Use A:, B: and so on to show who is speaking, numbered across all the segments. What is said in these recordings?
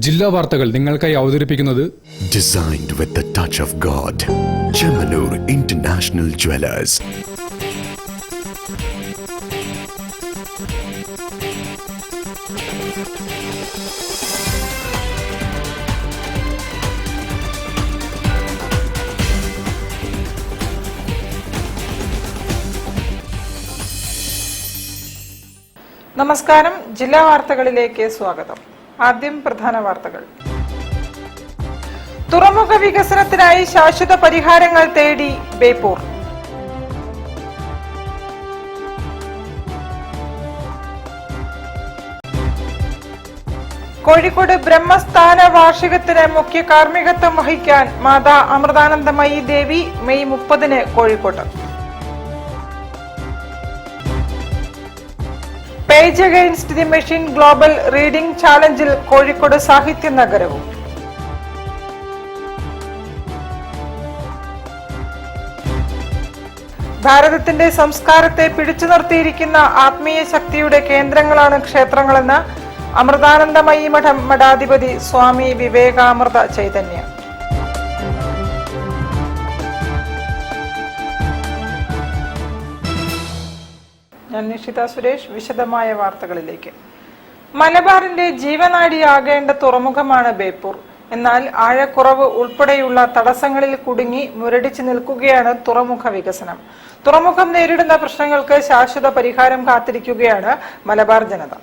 A: ജില്ലാ വാർത്തകൾ നിങ്ങൾക്കായി അവതരിപ്പിക്കുന്നത്
B: Designed with the touch of God. Chemanur International Jewelers.
C: നമസ്കാരം. ജില്ലാ വാർത്തകളിലേക്ക് സ്വാഗതം. ആദ്യം പ്രധാന വാർത്തകൾ. തുറമുഖ വികസനത്തിനായി ശാശ്വത പരിഹാരങ്ങൾ തേടി ബേപ്പൂർ. കോഴിക്കോട് ബ്രഹ്മസ്ഥാന വാർഷികത്തിന് മുഖ്യ കാർമ്മികത്വം വഹിക്കാൻ മാതാ അമൃതാനന്ദമയി ദേവി മെയ് 30 കോഴിക്കോട്ട്. Page against the machine global reading ചാലഞ്ചിൽ കോഴിക്കോട് സാഹിത്യ നഗരവും. ഭാരതത്തിന്റെ സംസ്കാരത്തെ പിടിച്ചു നിർത്തിയിരിക്കുന്ന ആത്മീയ ശക്തിയുടെ കേന്ദ്രങ്ങളാണ് ക്ഷേത്രങ്ങളെന്ന് അമൃതാനന്ദമയി മഠം മഠാധിപതി സ്വാമി വിവേകാമൃത ചൈതന്യ. ഞാൻ നിഷിത സുരേഷ്. വിശദമായ വാർത്തകളിലേക്ക്. മലബാറിന്റെ ജീവനാഡിയാകേണ്ട തുറമുഖമാണ് ബേപ്പൂർ. എന്നാൽ ആഴക്കുറവ് ഉൾപ്പെടെയുള്ള തടസ്സങ്ങളിൽ കുടുങ്ങി മുരടിച്ചു നിൽക്കുകയാണ് തുറമുഖ വികസനം. തുറമുഖം നേരിടുന്ന പ്രശ്നങ്ങൾക്ക് ശാശ്വത പരിഹാരം കാത്തിരിക്കുകയാണ് മലബാർ ജനത.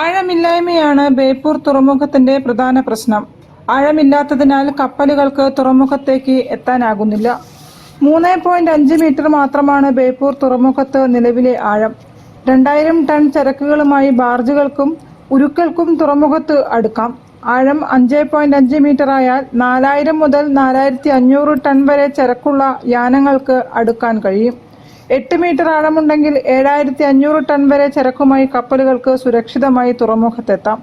C: ആഴമില്ലായ്മയാണ് ബേപ്പൂർ തുറമുഖത്തിന്റെ പ്രധാന പ്രശ്നം. ആഴമില്ലാത്തതിനാൽ കപ്പലുകൾക്ക് തുറമുഖത്തേക്ക് എത്താനാകുന്നില്ല. 3.5 മീറ്റർ മാത്രമാണ് ബേപ്പൂർ തുറമുഖത്ത് നിലവിലെ ആഴം. 2000 ടൺ ചരക്കുകളുമായി ബാർജുകൾക്കും ഉരുക്കൾക്കും തുറമുഖത്ത് അടുക്കാം. ആഴം 5.5 മീറ്റർ ആയാൽ 4000 മുതൽ 4500 ടൺ വരെ ചരക്കുള്ള യാനങ്ങൾക്ക് അടുക്കാൻ കഴിയും. 8 മീറ്റർ ആഴമുണ്ടെങ്കിൽ 7500 ടൺ വരെ ചരക്കുമായി കപ്പലുകൾക്ക് സുരക്ഷിതമായി തുറമുഖത്തെത്താം.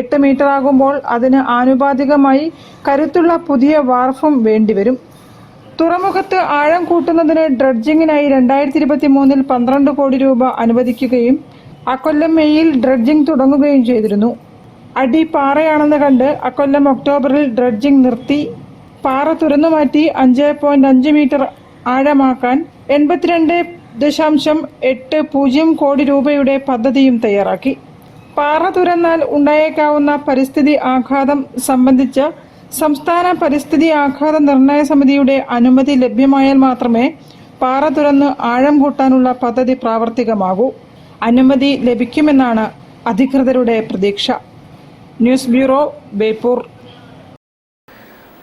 C: 8 മീറ്റർ ആകുമ്പോൾ അതിന് ആനുപാതികമായി കരുത്തുള്ള പുതിയ വാർഫും വേണ്ടിവരും. തുറമുഖത്ത് ആഴം കൂട്ടുന്നതിന് ഡ്രഡ്ജിങ്ങിനായി 2023 12 കോടി രൂപ അനുവദിക്കുകയും അക്കൊല്ലം മെയ്യിൽ ഡ്രഡ്ജിംഗ് തുടങ്ങുകയും ചെയ്തിരുന്നു. അടി പാറയാണെന്ന് കണ്ട് അക്കൊല്ലം ഒക്ടോബറിൽ ഡ്രഡ്ജിംഗ് നിർത്തി. പാറ തുറന്നുമാറ്റി 5.5 മീറ്റർ ആഴമാക്കാൻ 82.80 കോടി രൂപയുടെ പദ്ധതിയും തയ്യാറാക്കി. പാറ തുറന്നാൽ ഉണ്ടായേക്കാവുന്ന പരിസ്ഥിതി ആഘാതം സംബന്ധിച്ച് സംസ്ഥാന പരിസ്ഥിതി ആഘാത നിർണയ സമിതിയുടെ അനുമതി ലഭ്യമായാൽ മാത്രമേ പാറ തുറന്ന് ആഴം കൂട്ടാനുള്ള പദ്ധതി പ്രാവർത്തികമാകൂ. അനുമതി ലഭിക്കുമെന്നാണ് അധികൃതരുടെ പ്രതീക്ഷ. News bureau, Beypore.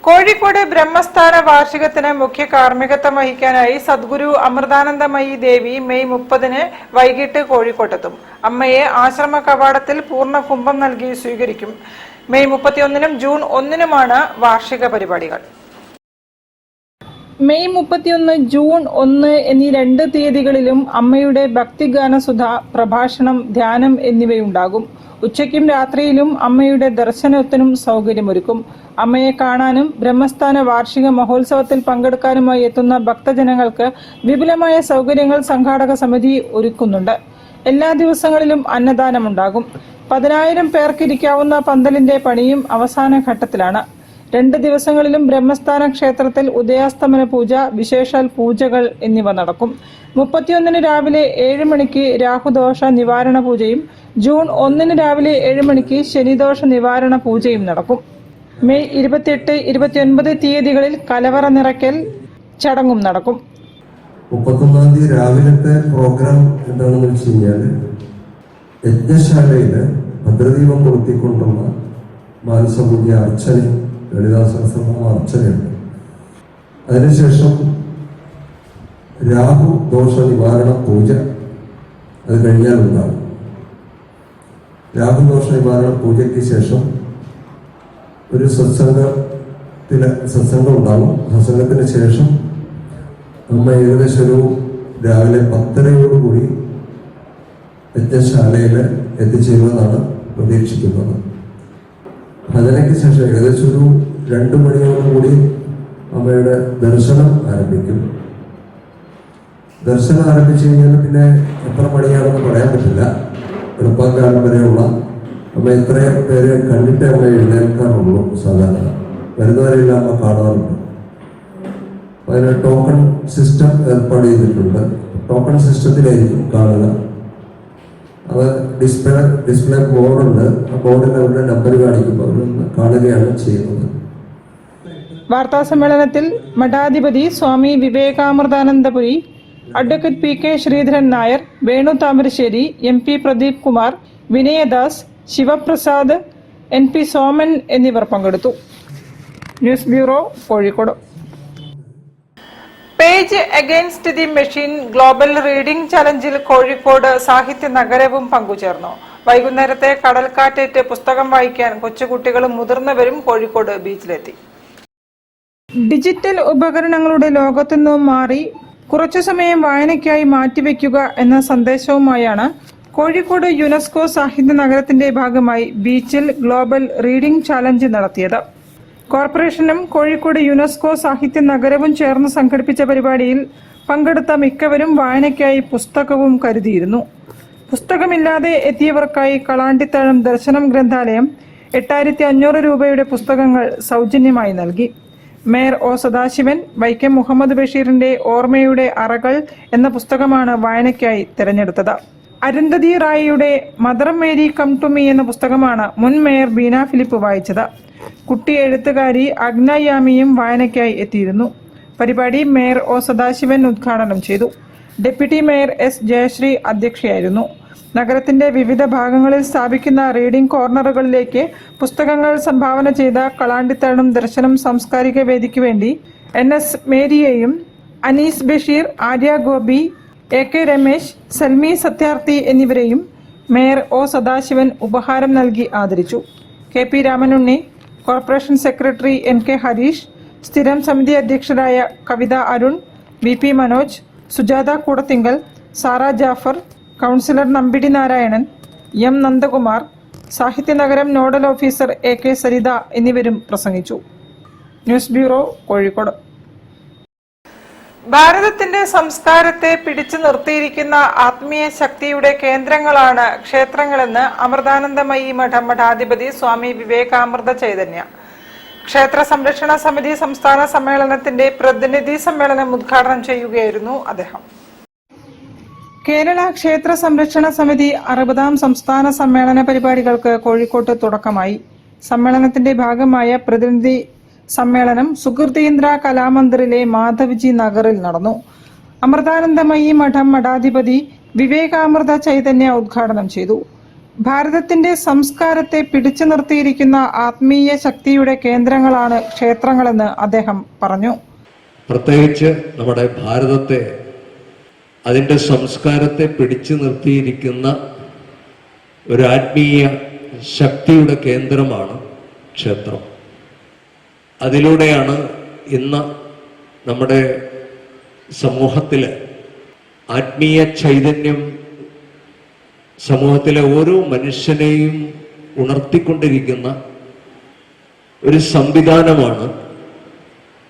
C: കോഴിക്കോട് ബ്രഹ്മസ്ഥാന വാർഷികത്തിന് മുഖ്യ കാർമ്മികത്വം വഹിക്കാനായി സദ്ഗുരു അമൃതാനന്ദമയി ദേവി മെയ് 30 വൈകിട്ട് കോഴിക്കോട്ടെത്തും. അമ്മയെ ആശ്രമ കവാടത്തിൽ പൂർണ്ണ കുംഭം നൽകി സ്വീകരിക്കും. മെയ് 31 ജൂൺ 1 വാർഷിക പരിപാടികൾ. മെയ് 31, ജൂൺ 1 എന്നീ 2 തീയതികളിലും അമ്മയുടെ ഭക്തിഗാനസുധ, പ്രഭാഷണം, ധ്യാനം എന്നിവയുണ്ടാകും. ഉച്ചയ്ക്കും രാത്രിയിലും അമ്മയുടെ ദർശനത്തിനും സൗകര്യമൊരുക്കും. അമ്മയെ കാണാനും ബ്രഹ്മസ്ഥാന വാർഷിക മഹോത്സവത്തിൽ പങ്കെടുക്കാനുമായി എത്തുന്ന ഭക്തജനങ്ങൾക്ക് വിപുലമായ സൗകര്യങ്ങൾ സംഘാടക സമിതി ഒരുക്കുന്നുണ്ട്. എല്ലാ ദിവസങ്ങളിലും അന്നദാനമുണ്ടാകും. 10,000 പേർക്ക് ഇരിക്കാവുന്ന പന്തലിന്റെ പണിയും അവസാന ഘട്ടത്തിലാണ്. 2 ദിവസങ്ങളിലും ബ്രഹ്മസ്ഥാന ക്ഷേത്രത്തിൽ ഉദയാസ്തമന പൂജ, വിശേഷാൽ പൂജകൾ എന്നിവ നടക്കും. 31 രാവിലെ 7 മണിക്ക് രാഹുദോഷ നിവാരണ പൂജയും ജൂൺ 1 രാവിലെ 7 മണിക്ക് ശനിദോഷ നിവാരണ പൂജയും നടക്കും. മെയ് 28, 29 തീയതികളിൽ കലവറ നിറയ്ക്കൽ ചടങ്ങും നടക്കും.
D: 31 രാവിലത്തെ പ്രോഗ്രാം എന്താണെന്ന് വെച്ച് കഴിഞ്ഞാൽ യജ്ഞശാലയില് ഭദ്രദീപം കൊളുത്തിക്കൊണ്ടുള്ള മാനസപൂജ അർച്ചന, ലളിതാ സഹസ്രനാമ അർച്ചനയുണ്ട്. അതിനുശേഷം രാഹു ദോഷ നിവാരണ പൂജ അത് കഴിഞ്ഞാൽ ഉണ്ടാകും. രാഹുദോഷ നിവാരണ പൂജയ്ക്ക് ശേഷം ഒരു സത്സംഗം ഉണ്ടാകും. സത്സംഗത്തിന് ശേഷം അമ്മ ഏകദേശം ഒരു രാവിലെ 10:30 യജ്ഞശാലയിൽ എത്തിച്ചേരുമെന്നാണ് പ്രതീക്ഷിക്കുന്നത്. ഭജനയ്ക്ക് ശേഷം ഏകദേശം ഒരു 2 മണിയോടുകൂടി അമ്മയുടെ ദർശനം ആരംഭിക്കും. ദർശനം ആരംഭിച്ചു കഴിഞ്ഞാൽ പിന്നെ എത്ര മണിയാണെന്ന് പറയാൻ പറ്റില്ല. എളുപ്പക്കാലം വരെയുള്ള അമ്മ ഇത്രയും പേരെ കണ്ടിട്ട് അമ്മ എഴുന്നേൽക്കാറുള്ളൂ. സാധാരണ വരുന്നവരെല്ലാം അമ്മ കാണാറുണ്ട്. അതിന് ടോക്കൺ സിസ്റ്റം ഏർപ്പാട് ചെയ്തിട്ടുണ്ട്. ടോക്കൺ സിസ്റ്റത്തിലായിരിക്കും കാണുക. അത് ഡിസ്പ്ലേ ബോർഡുണ്ട്. ആ ബോർഡിൽ അവരുടെ നമ്പർ കാണിക്കുമ്പോൾ അവരൊന്ന് കാണുകയാണ് ചെയ്യുന്നത്.
C: വാർത്താ സമ്മേളനത്തിൽ മഠാധിപതി Swami Vivekamritanandapuri, advocate P K Sreedharan Nair, Venu Thamarassery, M P Pradeep Kumar, Vinayadas, Sivaprasad, N P Soman എന്നിവർ പങ്കെടുത്തു. News bureau, Kozhikode. Page against the machine global reading ചലഞ്ചിൽ കോഴിക്കോട് സാഹിത്യ നഗരവും പങ്കുചേർന്നു. വൈകുന്നേരത്തെ കടൽക്കാറ്റേറ്റ് പുസ്തകം വായിക്കാൻ കൊച്ചുകുട്ടികളും മുതിർന്നവരും കോഴിക്കോട് ബീച്ചിലെത്തി. ഡിജിറ്റൽ ഉപകരണങ്ങളുടെ ലോകത്തു നിന്നും മാറി കുറച്ചു സമയം വായനയ്ക്കായി മാറ്റിവെക്കുക എന്ന സന്ദേശവുമായാണ് കോഴിക്കോട് യുനെസ്കോ സാഹിത്യ നഗരത്തിന്റെ ഭാഗമായി ബീച്ചിൽ ഗ്ലോബൽ റീഡിംഗ് ചാലഞ്ച് നടത്തിയത്. കോർപ്പറേഷനും കോഴിക്കോട് യുനെസ്കോ സാഹിത്യ നഗരവും ചേർന്ന് സംഘടിപ്പിച്ച പരിപാടിയിൽ പങ്കെടുത്ത മിക്കവരും വായനയ്ക്കായി പുസ്തകവും കരുതിയിരുന്നു. പുസ്തകമില്ലാതെ എത്തിയവർക്കായി കളാണ്ടിത്താഴം ദർശനം ഗ്രന്ഥാലയം 8500 രൂപയുടെ പുസ്തകങ്ങൾ സൗജന്യമായി നൽകി. മേയർ ഒ സദാശിവൻ വൈക്കം മുഹമ്മദ് ബഷീറിന്റെ ഓർമ്മയുടെ അറകൾ എന്ന പുസ്തകമാണ് വായനയ്ക്കായി തിരഞ്ഞെടുത്തത്. അരുന്ധതി റായിയുടെ mother Mary come to me എന്ന പുസ്തകമാണ് മുൻ മേയർ ബീന ഫിലിപ്പ് വായിച്ചത്. കുട്ടി എഴുത്തുകാരി അഗ്ന യാമിയും വായനയ്ക്കായി എത്തിയിരുന്നു. പരിപാടി മേയർ ഒ സദാശിവൻ ഉദ്ഘാടനം ചെയ്തു. ഡെപ്യൂട്ടി മേയർ എസ് ജയശ്രീ അധ്യക്ഷയായിരുന്നു. നഗരത്തിന്റെ വിവിധ ഭാഗങ്ങളിൽ സ്ഥാപിക്കുന്ന റീഡിംഗ് കോർണറുകളിലേക്ക് പുസ്തകങ്ങൾ സംഭാവന ചെയ്ത കളാണ്ടിത്താഴം ദർശനം സാംസ്കാരിക വേദിക്ക് വേണ്ടി NS മേരിയെയും Anees Basheer, Arya Gopi, AK Ramesh, Salmi Satyarthi എന്നിവരെയും മേയർ ഒ സദാശിവൻ ഉപഹാരം നൽകി ആദരിച്ചു. KP Ramanunni, corporation secretary NK Harish, സ്ഥിരം സമിതി അധ്യക്ഷരായ Kavitha Arun, VP Manoj, Sujatha Koodathinkal, Sara Jafar, councillor Nambidi Narayanan, M Nandakumar, സാഹിത്യനഗരം നോഡൽ ഓഫീസർ AK സരിത എന്നിവരും പ്രസംഗിച്ചു. News bureau, Kozhikode. ഭാരതത്തിന്റെ സംസ്കാരത്തെ പിടിച്ചു നിർത്തിയിരിക്കുന്ന ആത്മീയ ശക്തിയുടെ കേന്ദ്രങ്ങളാണ് ക്ഷേത്രങ്ങളെന്ന് അമൃതാനന്ദമയി മഠം മഠാധിപതി സ്വാമി വിവേകാമൃത ചൈതന്യ. ക്ഷേത്ര സംരക്ഷണ സമിതി സംസ്ഥാന സമ്മേളനത്തിന്റെ പ്രതിനിധി സമ്മേളനം ഉദ്ഘാടനം ചെയ്യുകയായിരുന്നു അദ്ദേഹം. കേരള ക്ഷേത്ര സംരക്ഷണ സമിതി 60ാം സംസ്ഥാന സമ്മേളന പരിപാടികൾക്ക് കോഴിക്കോട്ട് തുടക്കമായി. സമ്മേളനത്തിന്റെ ഭാഗമായ പ്രതിനിധി സമ്മേളനം സുകൃതീന്ദ്ര കലാമന്ദിറിലെ മാധവ്ജി നഗറിൽ നടന്നു. അമൃതാനന്ദമയി മഠം മഠാധിപതി വിവേകാമൃത ചൈതന്യ ഉദ്ഘാടനം ചെയ്തു. ഭാരതത്തിന്റെ സംസ്കാരത്തെ പിടിച്ചു നിർത്തിയിരിക്കുന്ന ആത്മീയ ശക്തിയുടെ കേന്ദ്രങ്ങളാണ് ക്ഷേത്രങ്ങളെന്ന് അദ്ദേഹം പറഞ്ഞു.
E: പ്രത്യേകിച്ച് നമ്മുടെ ഭാരതത്തെ, അതിൻ്റെ സംസ്കാരത്തെ പിടിച്ചു നിർത്തിയിരിക്കുന്ന ഒരു ആത്മീയ ശക്തിയുടെ കേന്ദ്രമാണ് ക്ഷേത്രം. അതിലൂടെയാണ് ഇന്ന് നമ്മുടെ സമൂഹത്തിൽ ആത്മീയ ചൈതന്യം സമൂഹത്തിലെ ഓരോ മനുഷ്യനെയും ഉണർത്തിക്കൊണ്ടിരിക്കുന്ന ഒരു സംവിധാനമാണ്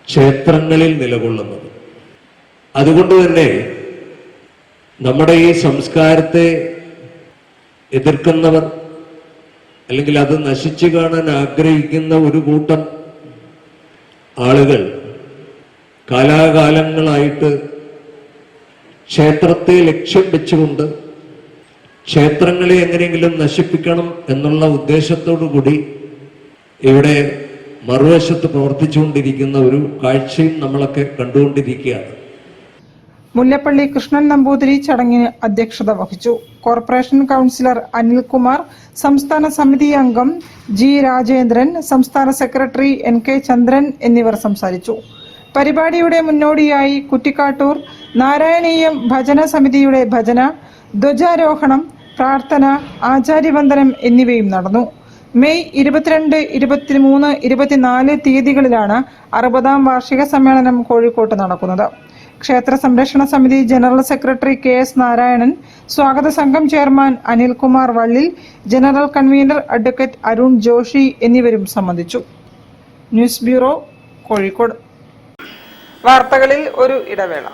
E: ക്ഷേത്രങ്ങളിൽ നിലകൊള്ളുന്നത്. അതുകൊണ്ട് തന്നെ നമ്മുടെ ഈ സംസ്കാരത്തെ എതിർക്കുന്നവർ, അല്ലെങ്കിൽ അത് നശിച്ചു കാണാൻ ആഗ്രഹിക്കുന്ന ഒരു കൂട്ടം ആളുകൾ കാലാകാലങ്ങളായിട്ട് ക്ഷേത്രത്തെ ലക്ഷ്യം വെച്ചുകൊണ്ട് ക്ഷേത്രങ്ങളെ എങ്ങനെയെങ്കിലും നശിപ്പിക്കണം എന്നുള്ള ഉദ്ദേശത്തോടു കൂടി ഇവിടെ മറുവശത്ത് പ്രവർത്തിച്ചുകൊണ്ടിരിക്കുന്ന ഒരു കാഴ്ചയും നമ്മളൊക്കെ കണ്ടുകൊണ്ടിരിക്കുകയാണ്.
C: മുല്ലപ്പള്ളി കൃഷ്ണൻ നമ്പൂതിരി ചടങ്ങിന് അധ്യക്ഷത വഹിച്ചു. കോർപ്പറേഷൻ കൗൺസിലർ അനിൽകുമാർ, സംസ്ഥാന സമിതി അംഗം G രാജേന്ദ്രൻ, സംസ്ഥാന സെക്രട്ടറി NK ചന്ദ്രൻ എന്നിവർ സംസാരിച്ചു. പരിപാടിയുടെ മുന്നോടിയായി കുറ്റിക്കാട്ടൂർ നാരായണീയം ഭജന സമിതിയുടെ ഭജന, ധ്വജാരോഹണം, പ്രാർത്ഥന, ആചാര്യവന്ദനം എന്നിവയും നടന്നു. മെയ് 22, 23, 24 തീയതികളിലാണ് 60ാം വാർഷിക സമ്മേളനം കോഴിക്കോട്ട് നടക്കുന്നത്. ക്ഷേത്ര സംരക്ഷണ സമിതി ജനറൽ സെക്രട്ടറി KS നാരായണൻ, സ്വാഗത സംഘം chairman Anilkumar Vallil, general convener advocate Arun Joshi എന്നിവരും സംബന്ധിച്ചു. News bureau, Kozhikode. വാർത്തകളിൽ ഒരു ഇടവേള.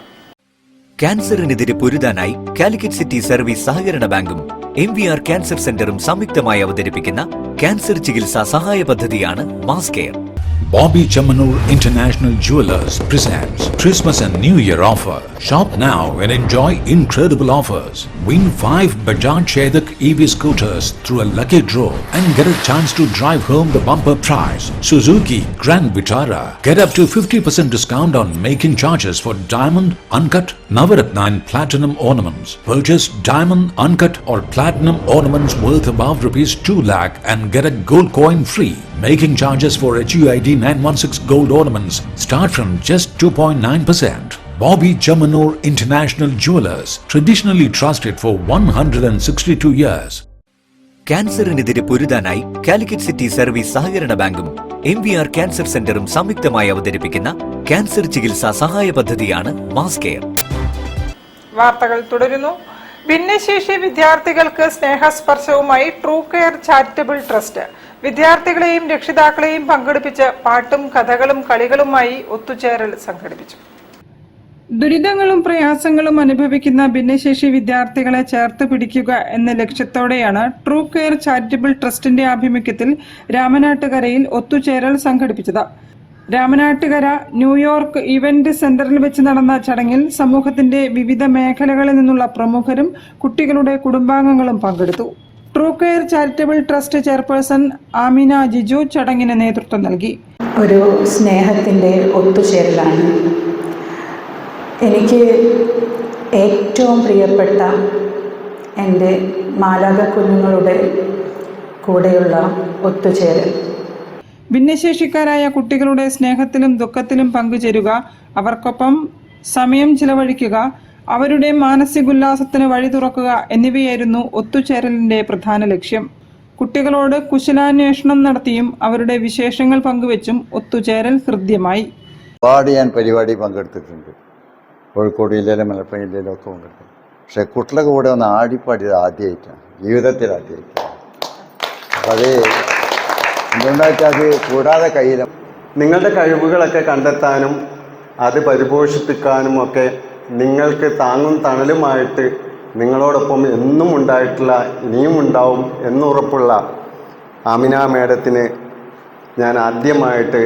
F: ക്യാൻസറിനെതിരെ പൊരുതാനായി കാലിക്കറ്റ് സിറ്റി സർവീസ് സഹകരണ ബാങ്കും MVR ക്യാൻസർ സെന്ററും സംയുക്തമായി അവതരിപ്പിക്കുന്ന ക്യാൻസർ ചികിത്സാ സഹായ പദ്ധതിയാണ് mass care.
G: Bobby Chamanur International Jewelers presents Christmas and New Year offer. Shop now and enjoy incredible offers. Win 5 Bajaj Chetak EV scooters through a lucky draw and get a chance to drive home the bumper prize. Suzuki Grand Vitara. Get up to 50% discount on making charges for diamond, uncut, Navaratna and platinum ornaments. Purchase diamond, uncut or platinum ornaments worth above rupees 2 lakh and get a gold coin free. Making charges for HUID 916 gold ornaments start from just 2.9%. Bobby Chamanur International Jewelers, traditionally trusted for 162 years.
F: ക്യാൻസറിനെതിരെ പൊരുതാനായി Calicut city service സഹകരണ ബാങ്കും MVR cancer സെന്ററും സംയുക്തമായി അവതരിപ്പിക്കുന്ന cancer ചികിത്സാ സഹായ പദ്ധതിയാണ് മാസ് കെയർ.
C: വാർത്തകൾ തുടരുന്നു. ഭിന്നശേഷി വിദ്യാർത്ഥികൾക്ക് സ്നേഹസ്പർശവുമായി ട്രൂ കെയർ ചാരിറ്റബിൾ ട്രസ്റ്റ് വിദ്യാർത്ഥികളെയും രക്ഷിതാക്കളെയും പങ്കെടുപ്പിച്ച് പാട്ടും കഥകളും കളികളുമായി ഒത്തുചേരൽ സംഘടിപ്പിച്ചു. ദുരിതങ്ങളും പ്രയാസങ്ങളും അനുഭവിക്കുന്ന ഭിന്നശേഷി വിദ്യാർത്ഥികളെ ചേർത്ത് പിടിക്കുക എന്ന ലക്ഷ്യത്തോടെയാണ് ട്രൂ കെയർ ചാരിറ്റബിൾ ട്രസ്റ്റിന്റെ ആഭിമുഖ്യത്തിൽ രാമനാട്ടുകരയിൽ ഒത്തുചേരൽ സംഘടിപ്പിച്ചത്. രാമനാട്ടുകര ന്യൂയോർക്ക് ഇവന്റ് സെന്ററിൽ വെച്ച് നടന്ന ചടങ്ങിൽ സമൂഹത്തിന്റെ വിവിധ മേഖലകളിൽ നിന്നുള്ള പ്രമുഖരും കുട്ടികളുടെ കുടുംബാംഗങ്ങളും പങ്കെടുത്തു. True care charitable trust chairperson Amina Jiju ചടങ്ങിന് നേതൃത്വം നൽകി.
H: ഒരു സ്നേഹത്തിൻ്റെ ഒത്തുചേരലാണ്. എനിക്ക് ഏറ്റവും പ്രിയപ്പെട്ട എൻ്റെ മാലാഖ കുഞ്ഞുങ്ങളുടെ കൂടെയുള്ള ഒത്തുചേരൽ.
C: ഭിന്നശേഷിക്കാരായ കുട്ടികളുടെ സ്നേഹത്തിലും ദുഃഖത്തിലും പങ്കുചേരുക, അവർക്കൊപ്പം സമയം ചിലവഴിക്കുക, അവരുടെ മാനസികോല്ലാസത്തിന് വഴി തുറക്കുക എന്നിവയായിരുന്നു ഒത്തുചേരലിന്റെ പ്രധാന ലക്ഷ്യം. കുട്ടികളോട് കുശലാന്വേഷണം നടത്തിയും അവരുടെ വിശേഷങ്ങൾ പങ്കുവെച്ചും ഒത്തുചേരൽ ഹൃദ്യമായി.
I: ഒരുപാട് ഞാൻ പരിപാടി പങ്കെടുത്തിട്ടുണ്ട്. കോഴിക്കോട് ജില്ലയിലും മലപ്പുറം ജില്ലയിലും ഒക്കെ പങ്കെടുത്തിട്ടുണ്ട്. പക്ഷെ കുട്ടികളുടെ കൂടെ ഒന്ന് ആടിപ്പാടിയത് ആദ്യമായിട്ടാണ്, ജീവിതത്തിൽ ആദ്യമായിട്ടാണ്. അപ്പം അത് എന്തുകൊണ്ടാ വെച്ചാൽ അത് കൂടാതെ കയ്യില
J: നിങ്ങളുടെ കഴിവുകളൊക്കെ കണ്ടെത്താനും അത് പരിപോഷിപ്പിക്കാനും ഒക്കെ നിങ്ങൾക്ക് താങ്ങും തണലുമായിട്ട് നിങ്ങളോടൊപ്പം എന്നും ഉണ്ടായിട്ടുള്ള, ഇനിയും ഉണ്ടാവും എന്നുറപ്പുള്ള ആമിന മേഡത്തിന് ഞാൻ ആദ്യമായിട്ട്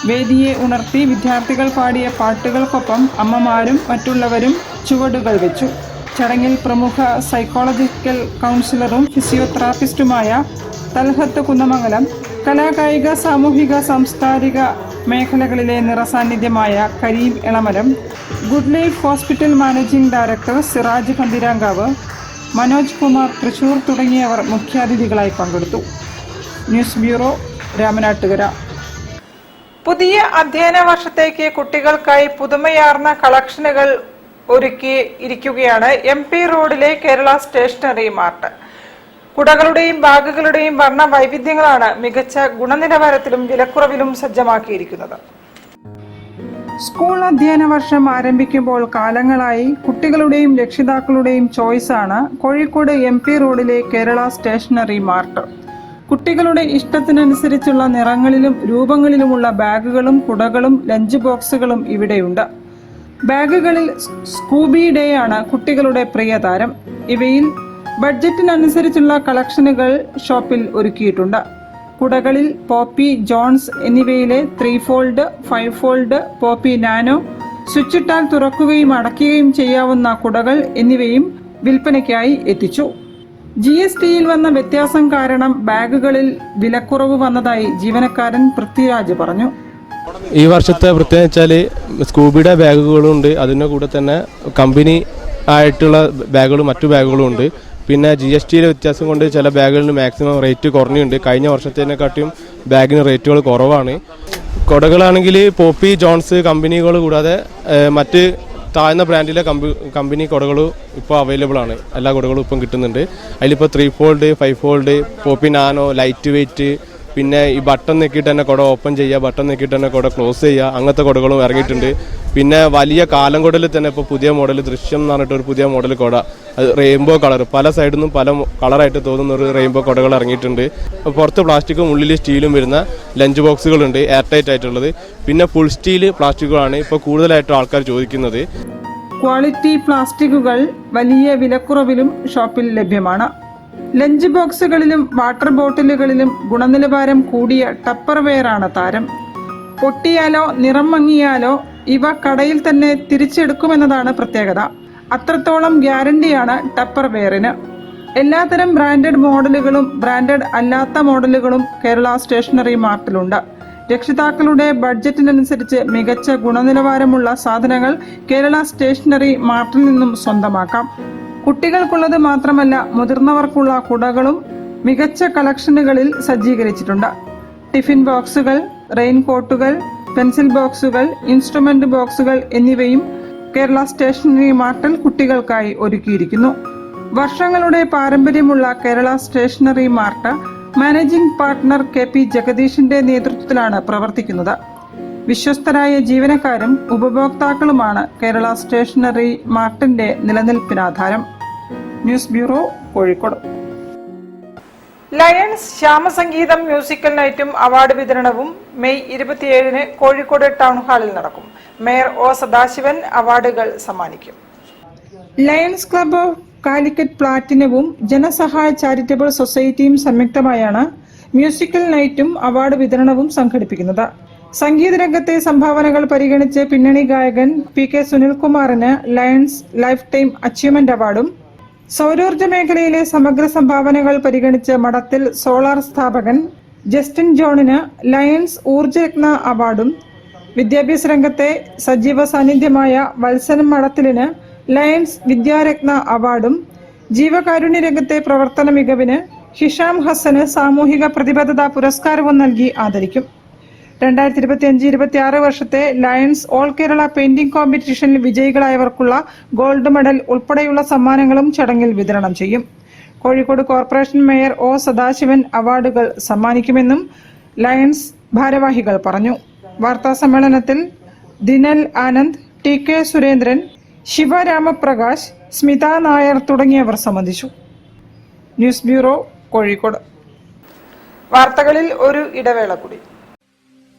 C: വേദിയെ ഉണർത്തി വിദ്യാർത്ഥികൾ പാടിയ പാട്ടുകൾക്കൊപ്പം അമ്മമാരും മറ്റുള്ളവരും ചുവടുകൾ വെച്ചു. ചടങ്ങിൽ പ്രമുഖ സൈക്കോളജിക്കൽ കൗൺസിലറും ഫിസിയോതെറാപ്പിസ്റ്റുമായ തൽഹത്ത് കുന്നമംഗലം, കലാകായിക സാമൂഹിക സാംസ്കാരിക മേഖലകളിലെ നിറസാന്നിധ്യമായ Kareem Elamaram, good life hospital managing director Siraj Panthirankavu, Manoj Kumar Thrissur തുടങ്ങിയവർ മുഖ്യാതിഥികളായി പങ്കെടുത്തു. News bureau, Ramanattukara. പുതിയ അധ്യയന വർഷത്തേക്ക് കുട്ടികൾക്കായി പുതുമയാർന്ന കളക്ഷനുകൾ ഒരുക്കി ഇരിക്കുകയാണ് MP റോഡിലെ കേരള സ്റ്റേഷനറി മാർട്ട്. കുടകളുടെയും ബാഗുകളുടെയും വർണ്ണ വൈവിധ്യങ്ങളാണ് മികച്ച ഗുണനിലവാരത്തിലും വിലക്കുറവിലും സജ്ജമാക്കിയിരിക്കുന്നത്. സ്കൂൾ അധ്യയന വർഷം ആരംഭിക്കുമ്പോൾ കാലങ്ങളായി കുട്ടികളുടെയും രക്ഷിതാക്കളുടെയും ചോയ്സാണ് കോഴിക്കോട് MP റോഡിലെ കേരള സ്റ്റേഷനറി മാർട്ട്. കുട്ടികളുടെ ഇഷ്ടത്തിനനുസരിച്ചുള്ള നിറങ്ങളിലും രൂപങ്ങളിലുമുള്ള ബാഗുകളും കുടകളും ലഞ്ച് ബോക്സുകളും ഇവിടെയുണ്ട്. ബാഗുകളിൽ സ്കൂബി ഡേ ആണ് കുട്ടികളുടെ പ്രിയ താരം. ഇവയിൽ ബഡ്ജറ്റിനനുസരിച്ചുള്ള കളക്ഷനുകൾ ഷോപ്പിൽ ഒരുക്കിയിട്ടുണ്ട്. കുടകളിൽ പോപ്പി ജോൺസ് എന്നിവയിലെ 3 ഫോൾഡ്, 5 ഫോൾഡ്, പോപ്പി നാനോ, സ്വിച്ചിട്ടാൽ തുറക്കുകയും അടയ്ക്കുകയും ചെയ്യാവുന്ന കുടകൾ എന്നിവയും വിൽപ്പനയ്ക്കായി എത്തിച്ചു. GSTയിൽ വന്ന വ്യത്യാസം കാരണം ബാഗുകളിൽ വിലക്കുറവ് വന്നതായി ജീവനക്കാരൻ പൃഥ്വിരാജ് പറഞ്ഞു.
K: ഈ വർഷത്തെ പ്രത്യേകത വെച്ചാൽ സ്കൂബിയുടെ ബാഗുകളും ഉണ്ട്, അതിൻ്റെ കൂടെ തന്നെ കമ്പനി ആയിട്ടുള്ള ബാഗുകളും മറ്റു ബാഗുകളും ഉണ്ട്. പിന്നെ GSTയിലെ വ്യത്യാസം കൊണ്ട് ചില ബാഗുകളിന് മാക്സിമം റേറ്റ് കുറഞ്ഞുണ്ട്. കഴിഞ്ഞ വർഷത്തേനെക്കാട്ടിയും ബാഗിന് റേറ്റുകൾ കുറവാണ്. കുടകളാണെങ്കിൽ പോപ്പി ജോൺസ് കമ്പനികൾ കൂടാതെ മറ്റ് താഴ്ന്ന ബ്രാൻഡിലെ കമ്പനി കുടകൾ ഇപ്പോൾ അവൈലബിൾ ആണ്. എല്ലാ കുടകളും ഇപ്പം കിട്ടുന്നുണ്ട്. അതിലിപ്പോൾ 3 fold, 5 fold, Poppy nano, light weight, പിന്നെ ഈ ബട്ടൺ നെക്കിയിട്ട് തന്നെ കുട ഓപ്പൺ ചെയ്യുക, ബട്ടൺ നെക്കിയിട്ട് തന്നെ കുട ക്ലോസ് ചെയ്യുക, അങ്ങനത്തെ കുടകളും ഇറങ്ങിയിട്ടുണ്ട്. പിന്നെ വലിയ കാലം കുടയിൽ തന്നെ ഇപ്പോൾ പുതിയ മോഡൽ ദൃശ്യം എന്ന് പറഞ്ഞിട്ട് ഒരു പുതിയ മോഡൽ കുട, അത് റെയിൻബോ കളർ, പല സൈഡിൽ നിന്നും പല കളറായിട്ട് തോന്നുന്ന ഒരു റെയിൻബോ കുടകൾ ഇറങ്ങിയിട്ടുണ്ട്. പുറത്ത് പ്ലാസ്റ്റിക്കും ഉള്ളിൽ സ്റ്റീലും വരുന്ന ലഞ്ച് ബോക്സുകളുണ്ട്, എയർ ടൈറ്റ് ആയിട്ടുള്ളത്. പിന്നെ ഫുൾ സ്റ്റീൽ പ്ലാസ്റ്റിക്കുകളാണ് ഇപ്പോൾ കൂടുതലായിട്ടും ആൾക്കാർ ചോദിക്കുന്നത്.
C: ക്വാളിറ്റി പ്ലാസ്റ്റിക്കുകൾ വലിയ വിലക്കുറവിലും ഷോപ്പിൽ ലഭ്യമാണ്. ലഞ്ച് ബോക്സുകളിലും വാട്ടർ ബോട്ടിലുകളിലും ഗുണനിലവാരം കൂടിയ ടപ്പർവെയറാണ് താരം. പൊട്ടിയാലോ നിറം മങ്ങിയാലോ ഇവ കടയിൽ തന്നെ തിരിച്ചെടുക്കുമെന്നതാണ് പ്രത്യേകത. അത്രത്തോളം ഗ്യാരണ്ടിയാണ് ടപ്പർവെയറിന്. എല്ലാത്തരം ബ്രാൻഡഡ് മോഡലുകളും ബ്രാൻഡഡ് അല്ലാത്ത മോഡലുകളും കേരള സ്റ്റേഷനറി മാർട്ടിലുണ്ട്. രക്ഷിതാക്കളുടെ ബഡ്ജറ്റിനനുസരിച്ച് മികച്ച ഗുണനിലവാരമുള്ള സാധനങ്ങൾ കേരള സ്റ്റേഷനറി മാർട്ടിൽ നിന്നും സ്വന്തമാക്കാം. കുട്ടികൾക്കുള്ളത് മാത്രമല്ല, മുതിർന്നവർക്കുള്ള കുടകളും മികച്ച കളക്ഷനുകളിൽ സജ്ജീകരിച്ചിട്ടുണ്ട്. ടിഫിൻ ബോക്സുകൾ, റെയിൻകോട്ടുകൾ, പെൻസിൽ ബോക്സുകൾ, ഇൻസ്ട്രുമെന്റ് ബോക്സുകൾ എന്നിവയും കേരള സ്റ്റേഷനറി മാർട്ടിൽ കുട്ടികൾക്കായി ഒരുക്കിയിരിക്കുന്നു. വർഷങ്ങളുടെ പാരമ്പര്യമുള്ള Kerala stationery mart managing partner KP ജഗദീഷിന്റെ നേതൃത്വത്തിലാണ് പ്രവർത്തിക്കുന്നത്. വിശ്വസ്തരായ ജീവനക്കാരും ഉപഭോക്താക്കളുമാണ് കേരള സ്റ്റേഷനറി മാർട്ടിന്റെ നിലനിൽപ്പിനാധാരം. News bureau, Kozhikode. Lions Shyamasangeetham musical നൈറ്റും അവാർഡ് വിതരണവും മെയ് 27-ന് കോഴിക്കോട് ടൗൺ ഹാളിൽ നടക്കും. മേയർ O സദാശിവൻ അവാർഡുകൾ സമ്മാനിക്കും. ലയൺസ് ക്ലബ് ഓഫ് കാലിക്കറ്റ് പ്ലാറ്റിനവും ജനസഹായ ചാരിറ്റബിൾ സൊസൈറ്റിയും സംയുക്തമായാണ് മ്യൂസിക്കൽ നൈറ്റും അവാർഡ് വിതരണവും സംഘടിപ്പിക്കുന്നത്. സംഗീത രംഗത്തെ സംഭാവനകൾ പരിഗണിച്ച് പിന്നണി ഗായകൻ PK സുനിൽകുമാറിന് ലയൺസ് ലൈഫ് ടൈം അച്ചീവ്മെന്റ് അവാർഡും, സൗരോർജ്ജ മേഖലയിലെ സമഗ്ര സംഭാവനകൾ പരിഗണിച്ച് മഠത്തിൽ സോളാർ സ്ഥാപകൻ ജസ്റ്റിൻ ജോണിന് ലയൺസ് ഊർജ്ജരത്ന അവാർഡും, വിദ്യാഭ്യാസ രംഗത്തെ സജീവ സാന്നിധ്യമായ വത്സനം മഠത്തിലിന് ലയൺസ് വിദ്യാരത്ന അവാർഡും, ജീവകാരുണ്യ രംഗത്തെ പ്രവർത്തന മികവിന് ഹിഷാം ഹസന് സാമൂഹിക പ്രതിബദ്ധത പുരസ്കാരവും നൽകി ആദരിക്കും. 2025-26 വർഷത്തെ ലയൺസ് ഓൾ കേരള പെയിന്റിംഗ് കോമ്പറ്റീഷനിൽ വിജയികളായവർക്കുള്ള ഗോൾഡ് മെഡൽ ഉൾപ്പെടെയുള്ള സമ്മാനങ്ങളും ചടങ്ങിൽ വിതരണം ചെയ്യും. Kozhikode corporation mayor O Sadasivan അവാർഡുകൾ സമ്മാനിക്കുമെന്നും ലയൺസ് ഭാരവാഹികൾ പറഞ്ഞു. വാർത്താ സമ്മേളനത്തിൽ ദിനൽ ആനന്ദ്, TK സുരേന്ദ്രൻ, ശിവരാമപ്രകാശ്, സ്മിത നായർ തുടങ്ങിയവർ സംബന്ധിച്ചു. News bureau, Kozhikode. വാർത്തകളിൽ ഒരു ഇടവേള കൂടി.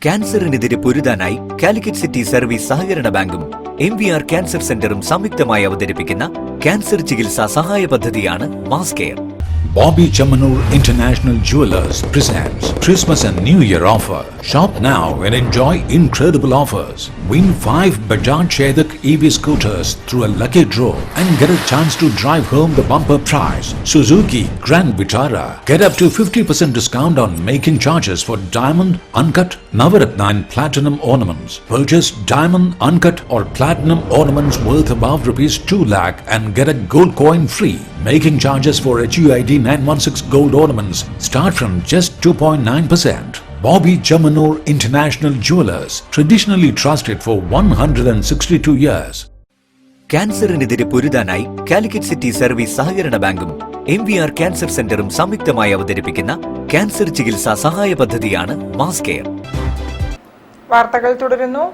F: ക്യാൻസറിനെതിരെ പൊരുതാനായി കാലിക്കറ്റ് സിറ്റി സർവീസ് സഹകരണ ബാങ്കും MVR ക്യാൻസർ സെന്ററും സംയുക്തമായി അവതരിപ്പിക്കുന്ന ക്യാൻസർ ചികിത്സാ സഹായ പദ്ധതിയാണ് mass care.
G: Bobby Chamanur International Jewelers presents Christmas and New Year offer. Shop now and enjoy incredible offers. Win 5 Bajaj Chetak EV scooters through a lucky draw and get a chance to drive home the bumper prize. Suzuki Grand Vitara. Get up to 50% discount on making charges for diamond, uncut, Navaratna and platinum ornaments. Purchase diamond, uncut or platinum ornaments worth above ₹2 lakh and get a gold coin free. Making charges for HUID 916 gold ornaments start from just 2.9%. Bobby Chamanur International Jewelers, traditionally trusted for 162 years.
F: ക്യാൻസറിനെതിരെ പൊരുതാനായി Calicut city service സഹകരണ ബാങ്കും MVR cancer സെന്ററും സംയുക്തമായി അവതരിപ്പിക്കുന്ന cancer ചികിത്സാ സഹായ പദ്ധതിയാണ് മാസ് കെയർ.
C: വാർത്തകൾ തുടരുന്നു.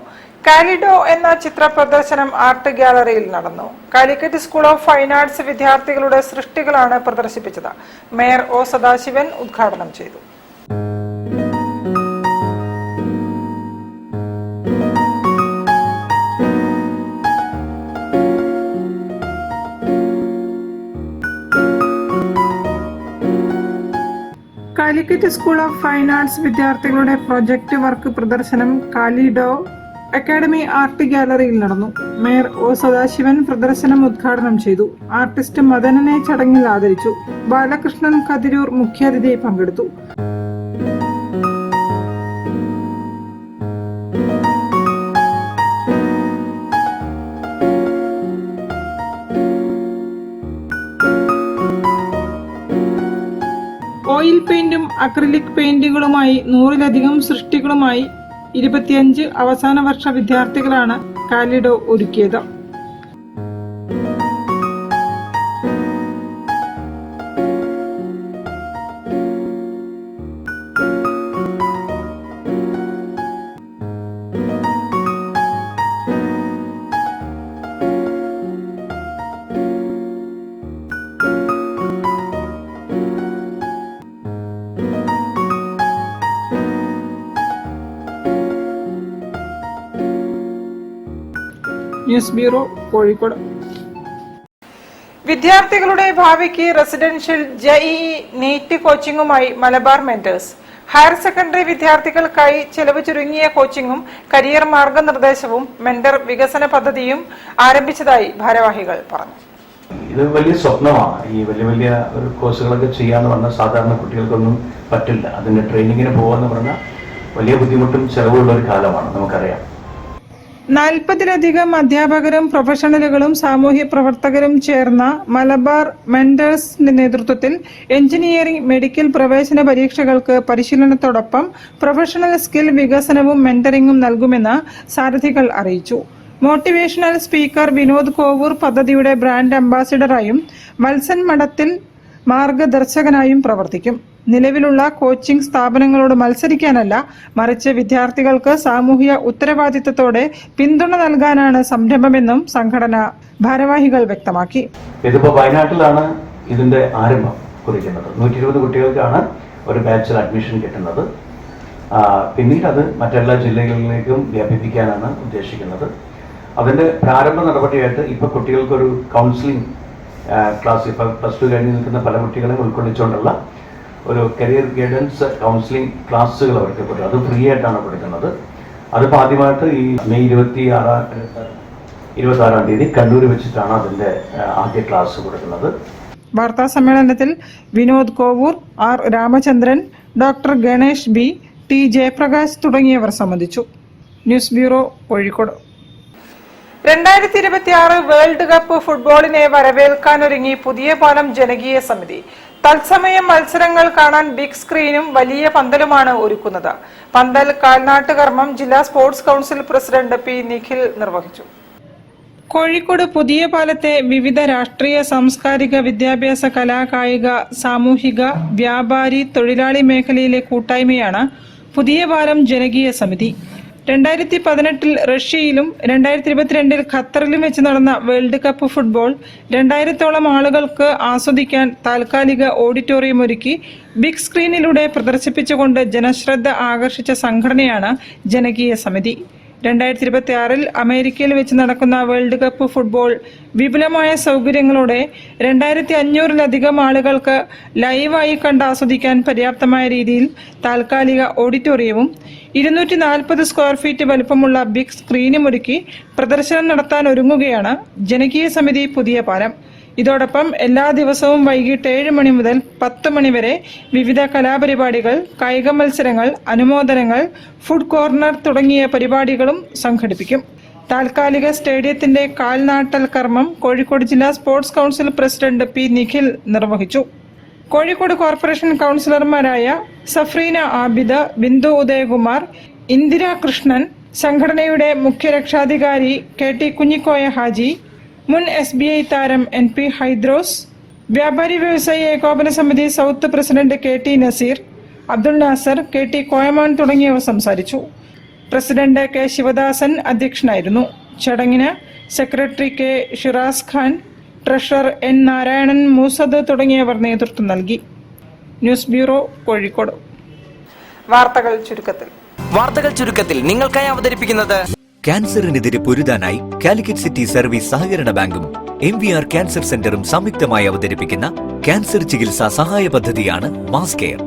C: കാലിഡോ എന്ന ചിത്ര പ്രദർശനം ആർട്ട് ഗ്യാലറിയിൽ നടന്നു. Calicut school of fine arts വിദ്യാർത്ഥികളുടെ സൃഷ്ടികളാണ് പ്രദർശിപ്പിച്ചത്. മേയർ O സദാശിവൻ ഉദ്ഘാടനം ചെയ്തു. Calicut school of fine arts വിദ്യാർത്ഥികളുടെ പ്രൊജക്ട് വർക്ക് പ്രദർശനം കാലിഡോ അക്കാദമി ആർട്ട് ഗ്യാലറിയിൽ നടന്നു. മേയർ O സദാശിവൻ പ്രദർശനം ഉദ്ഘാടനം ചെയ്തു. ആർട്ടിസ്റ്റ് മദനനെ ചടങ്ങിൽ ആദരിച്ചു. ബാലകൃഷ്ണൻ കതിരൂർ മുഖ്യാതിഥിയായി പങ്കെടുത്തു. ഓയിൽ പെയിന്റും അക്രിലിക് പെയിന്റുകളുമായി 100-ലധികം സൃഷ്ടികളുമായി 25 അവസാന വർഷ വിദ്യാർത്ഥികളാണ് കാലിഡോ ഒരുക്കിയത്. News bureau, Kozhikode. വിദ്യാർത്ഥികളുടെ ഭാവിക്ക് റെസിഡൻഷ്യൽ JEE നീറ്റ് കോച്ചിങ്ങുമായി മലബാർ മെന്റേഴ്സ്. ഹയർ സെക്കൻഡറി വിദ്യാർത്ഥികൾക്കായി ചെലവ് ചുരുങ്ങിയ കോച്ചിങ്ങും കരിയർ മാർഗനിർദ്ദേശവും മെന്റർ വികസന പദ്ധതിയും ആരംഭിച്ചതായി ഭാരവാഹികൾ പറഞ്ഞു.
L: ഇത് വലിയ സ്വപ്നമാണ്. ഈ വലിയ ഒരു കോഴ്സുകളൊക്കെ ചെയ്യാന്ന് പറഞ്ഞാൽ സാധാരണ കുട്ടികൾക്കൊന്നും പറ്റില്ല. അതിന്റെ ട്രെയിനിങ്ങിന് പോകാന്ന് പറഞ്ഞാൽ വലിയ ബുദ്ധിമുട്ടും ചെലവുള്ള ഒരു കാലമാണ്, നമുക്കറിയാം.
C: 40-ലധികം അധ്യാപകരും പ്രൊഫഷണലുകളും സാമൂഹ്യ പ്രവർത്തകരും ചേർന്ന മലബാർ മെന്റേഴ്സിന്റെ നേതൃത്വത്തിൽ എഞ്ചിനീയറിംഗ്, മെഡിക്കൽ പ്രവേശന പരീക്ഷകൾക്ക് പരിശീലനത്തോടൊപ്പം പ്രൊഫഷണൽ സ്കിൽ വികസനവും മെന്ററിംഗും നൽകുമെന്ന് സാരഥികൾ അറിയിച്ചു. മോട്ടിവേഷണൽ സ്പീക്കർ വിനോദ് കോവൂർ പദ്ധതിയുടെ ബ്രാൻഡ് അംബാസിഡറായും വത്സൻ മഠത്തിൽ മാർഗദർശകനായും പ്രവർത്തിക്കും. നിലവിലുള്ള കോച്ചിംഗ് സ്ഥാപനങ്ങളോട് മത്സരിക്കാനല്ല, മറിച്ച് വിദ്യാർത്ഥികൾക്ക് സാമൂഹിക ഉത്തരവാദിത്തത്തോടെ പിന്തുണ നൽകാനാണ് സംരംഭമെന്നും സംഘടന ഭാരവാഹികൾ വ്യക്തമാക്കി.
L: ഇതിപ്പോ വയനാട്ടിലാണ് ഇതിന്റെ ആരംഭം കുറിക്കുന്നത്. 120 കുട്ടികൾക്കാണ് ഒരു ബാച്ചിൽ അഡ്മിഷൻ കിട്ടുന്നത്. പിന്നീട് അത് മറ്റെല്ലാ ജില്ലകളിലേക്കും വ്യാപിപ്പിക്കാനാണ് ഉദ്ദേശിക്കുന്നത്. അതിന്റെ പ്രാരംഭ നടപടിയായിട്ട് ഇപ്പൊ കുട്ടികൾക്കൊരു കൗൺസിലിംഗ് ക്ലാസ്, ഇപ്പൊ +2 കഴിഞ്ഞ് നിൽക്കുന്ന പല കുട്ടികളെയും ഉൾക്കൊള്ളിച്ചുകൊണ്ടുള്ള ഒരു കരിയർ ഗൈഡൻസ് കൗൺസിലിംഗ് ക്ലാസ്സുകൾ അവർക്ക് കൊടുക്കും. അത് ഫ്രീ ആയിട്ടാണ് കൊടുക്കുന്നത്. അതിപ്പോൾ ആദ്യമായിട്ട് ഈ മെയ് 26-ാം തീയതി കണ്ണൂർ വെച്ചിട്ടാണ് അതിന്റെ ആദ്യ ക്ലാസ് കൊടുക്കുന്നത്.
C: വാർത്താ സമ്മേളനത്തിൽ Vinod Kovoor, R Ramachandran, doctor Ganesh B, T Jayaprakash തുടങ്ങിയവർ സംബന്ധിച്ചു. News bureau, Kozhikode. 2026 world cup ഫുട്ബോളിനെ വരവേൽക്കാനൊരുങ്ങി പുതിയ പാലം ജനകീയ സമിതി. തത്സമയം മത്സരങ്ങൾ കാണാൻ ബിഗ് സ്ക്രീനും വലിയ പന്തലുമാണ് ഒരുക്കുന്നത്. പന്തൽ കാൽനാട്ട് കർമ്മം ജില്ലാ sports council president P Nikhil നിർവഹിച്ചു. കോഴിക്കോട് പുതിയ പാലത്തെ വിവിധ രാഷ്ട്രീയ, സാംസ്കാരിക, വിദ്യാഭ്യാസ, കലാ, കായിക, സാമൂഹിക, വ്യാപാരി, തൊഴിലാളി മേഖലയിലെ കൂട്ടായ്മയാണ് പുതിയ പാലം ജനകീയ സമിതി. 2018 റഷ്യയിലും 2022 ഖത്തറിലും വെച്ച് നടന്ന വേൾഡ് കപ്പ് ഫുട്ബോൾ 2000-ഓളം ആളുകൾക്ക് ആസ്വദിക്കാൻ താൽക്കാലിക ഓഡിറ്റോറിയം ഒരുക്കി ബിഗ് സ്ക്രീനിലൂടെ പ്രദർശിപ്പിച്ചുകൊണ്ട് ജനശ്രദ്ധ ആകർഷിച്ച സംഘടനയാണ് ജനകീയ സമിതി. 2026 അമേരിക്കയിൽ വെച്ച് നടക്കുന്ന വേൾഡ് കപ്പ് ഫുട്ബോൾ വിപുലമായ സൗകര്യങ്ങളോടെ 2500-ലധികം ആളുകൾക്ക് ലൈവായി കണ്ട് ആസ്വദിക്കാൻ പര്യാപ്തമായ രീതിയിൽ താൽക്കാലിക ഓഡിറ്റോറിയവും 240 സ്ക്വയർ ഫീറ്റ് വലുപ്പമുള്ള ബിഗ് സ്ക്രീനും ഒരുക്കി പ്രദർശനം നടത്താൻ ഒരുങ്ങുകയാണ് ജനകീയ സമിതി പുതിയ പാലം. ഇതോടൊപ്പം എല്ലാ ദിവസവും വൈകിട്ട് 7 മണി മുതൽ 10 മണി വരെ വിവിധ കലാപരിപാടികൾ, കായിക മത്സരങ്ങൾ, അനുമോദനങ്ങൾ, ഫുഡ് കോർണർ തുടങ്ങിയ പരിപാടികളും സംഘടിപ്പിക്കും. താൽക്കാലിക സ്റ്റേഡിയത്തിന്റെ കാൽനാട്ടൽ കർമ്മം കോഴിക്കോട് ജില്ലാ sports council president P Nikhil നിർവഹിച്ചു. കോഴിക്കോട് കോർപ്പറേഷൻ കൗൺസിലർമാരായ സഫ്രീന ആബിദ, ബിന്ദു ഉദയകുമാർ, ഇന്ദിര കൃഷ്ണൻ, സംഘടനയുടെ മുഖ്യ രക്ഷാധികാരി KT കുഞ്ഞിക്കോയ ഹാജി, മുൻ SBI താരം NP ഹൈദ്രോസ്, വ്യാപാരി വ്യവസായി ഏകോപന സമിതി south president KT Naseer, Abdul Nasar, KT Koyaman തുടങ്ങിയവർ സംസാരിച്ചു. പ്രസിഡന്റ് K ശിവദാസൻ അധ്യക്ഷനായിരുന്നു. ചടങ്ങിന് secretary K Shiraz Khan, treasurer N Narayanan, Moosad തുടങ്ങിയവർ നേതൃത്വം നൽകി. News bureau, Kozhikode. വാർത്തകൾ ചുരുക്കത്തിൽ
F: നിങ്ങൾക്കായി അവതരിപ്പിക്കുന്നത് ക്യാൻസറിനെതിരെ പൊരുതാനായി കാലിക്കറ്റ് സിറ്റി സർവീസ് സഹകരണ ബാങ്കും MVR ക്യാൻസർ സെന്ററും സംയുക്തമായി അവതരിപ്പിക്കുന്ന ക്യാൻസർ ചികിത്സാ സഹായ പദ്ധതിയാണ് മാസ് കെയർ.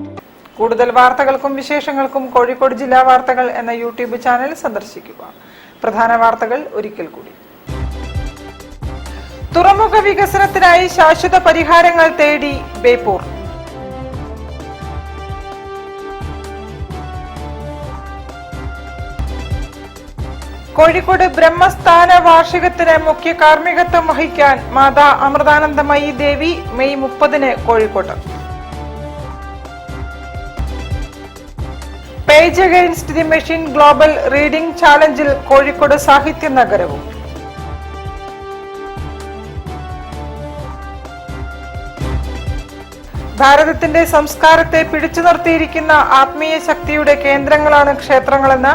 C: കൂടുതൽ വാർത്തകൾക്കും വിശേഷങ്ങൾക്കും കോഴിക്കോട് ജില്ലാ വാർത്തകൾ എന്ന യൂട്യൂബ് ചാനൽ സന്ദർശിക്കുക. പ്രധാന വാർത്തകൾ ഒരിക്കൽ കൂടി. തുറമുഖ വികസനത്തിനായി ശാശ്വത പരിഹാരങ്ങൾ തേടി ബേപ്പൂർ. കോഴിക്കോട് ബ്രഹ്മസ്ഥാന വാർഷികത്തിന് മുഖ്യ കാർമ്മികത്വം വഹിക്കാൻ മാതാ അമൃതാനന്ദമയി ദേവി മെയ് 30 കോഴിക്കോട്ട്. Page against the machine global reading ചാലഞ്ചിൽ കോഴിക്കോട് സാഹിത്യ നഗരവും. ഭാരതത്തിന്റെ സംസ്കാരത്തെ പിടിച്ചു നിർത്തിയിരിക്കുന്ന ആത്മീയ ശക്തിയുടെ കേന്ദ്രങ്ങളാണ് ക്ഷേത്രങ്ങളെന്ന്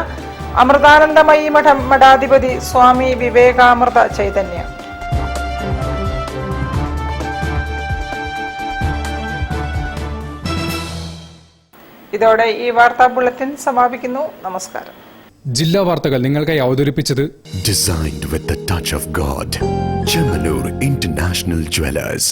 C: അമൃതാനന്ദമയി മഠം മഠാധിപതി സ്വാമി വിവേകാമൃത ചൈതന്യ. ഇതോടെ ഈ വാർത്താ ബുള്ളറ്റിൻ സമാപിക്കുന്നു. നമസ്കാരം.
A: ജില്ലാ വാർത്തകൾ നിങ്ങൾക്കായി അവതരിപ്പിച്ചത്
B: Designed with the touch of God. Chemanur International Jewelers.